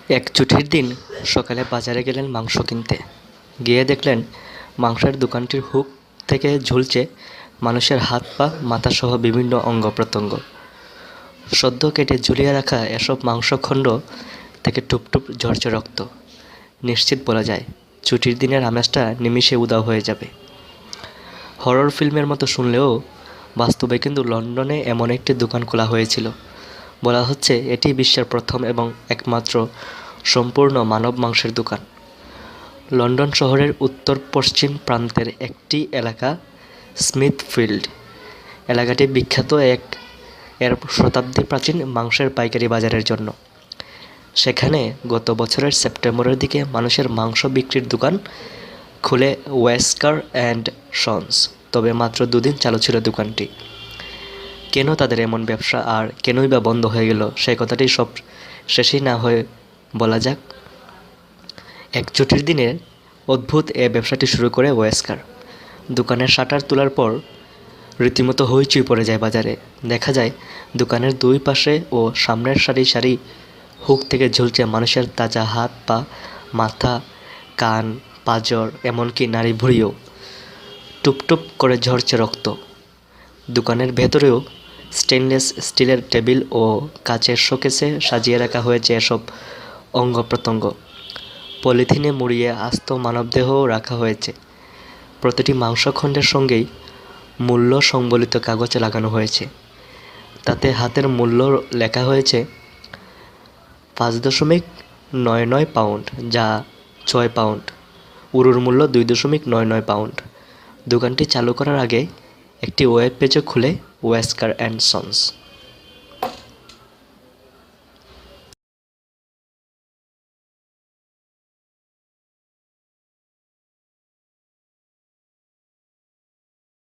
এক ছুটির দিন সকালে বাজারে গেলেন মাংস কিনতে। গিয়ে দেখলেন মাংসের দোকানটির হুক থেকে ঝুলছে মানুষের হাত পা মাথাসহ বিভিন্ন অঙ্গ-প্রত্যঙ্গ। সদ্য কেটে ঝুলিয়ে রাখা এসব মাংসখণ্ড থেকে টুপটুপ ঝরছে রক্ত। নিশ্চিত বলা যায়, ছুটির দিনের আমেজটা নিমিষে উধাও হয়ে যাবে। হরর ফিল্মের মতো শুনলেও বাস্তবে কিন্তু লন্ডনে এমন একটি দোকান খোলা হয়েছিল। বলা হচ্ছে এটি বিশ্বের প্রথম এবং একমাত্র সম্পূর্ণ মানব মাংসের দোকান। লন্ডন শহরের উত্তর-পশ্চিম প্রান্তের একটি এলাকা স্মিথফিল্ড। এলাকাটি বিখ্যাত এর শতাব্দী প্রাচীন মাংসের পাইকারি বাজারের জন্য। সেখানে গত বছরের সেপ্টেম্বরের দিকে মানুষের মাংস বিক্রির দোকান খুলে ওয়েস্কার অ্যান্ড সন্স। তবে মাত্র 2 দিন চালু ছিল দোকানটি। কেন তাদের এমন ব্যবসা আর কেনই বা বন্ধ হয়ে গেল, সেই কথাটি সব শেষেই না হয়ে বলা যাক। এক ছুটির দিনে অদ্ভুত এ ব্যবসাটি শুরু করে ওয়েস্কার। দোকানের শাটার তোলার পর রীতিমতো হইচই পড়ে যায় বাজারে। দেখা যায় দোকানের দুই পাশে ও সামনের সারি সারি হুক থেকে ঝুলছে মানুষের তাজা হাত পা, মাথা, কান, পাঁজর, এমনকি নাড়ি ভুঁড়িও। টুপটুপ করে ঝরছে রক্ত। দোকানের ভেতরেও স্টেনলেস স্টিলের টেবিল ও কাচের শোকেসে সাজিয়ে রাখা হয়েছে এসব অঙ্গ-প্রত্যঙ্গ। পলিথিনে মুড়িয়ে আস্ত মানবদেহও রাখা হয়েছে। প্রতিটি মাংসখণ্ডের সঙ্গেই মূল্য সংবলিত কাগজ লাগানো হয়েছে। তাতে হাতের মূল্য লেখা হয়েছে 5.99 পাউন্ড, যা 6 পাউন্ড। উরুর মূল্য 2.99 পাউন্ড। দোকানটি চালু করার আগে একটি ওয়েব পেজও খুলে ওয়েস্কার অ্যান্ড সন্স।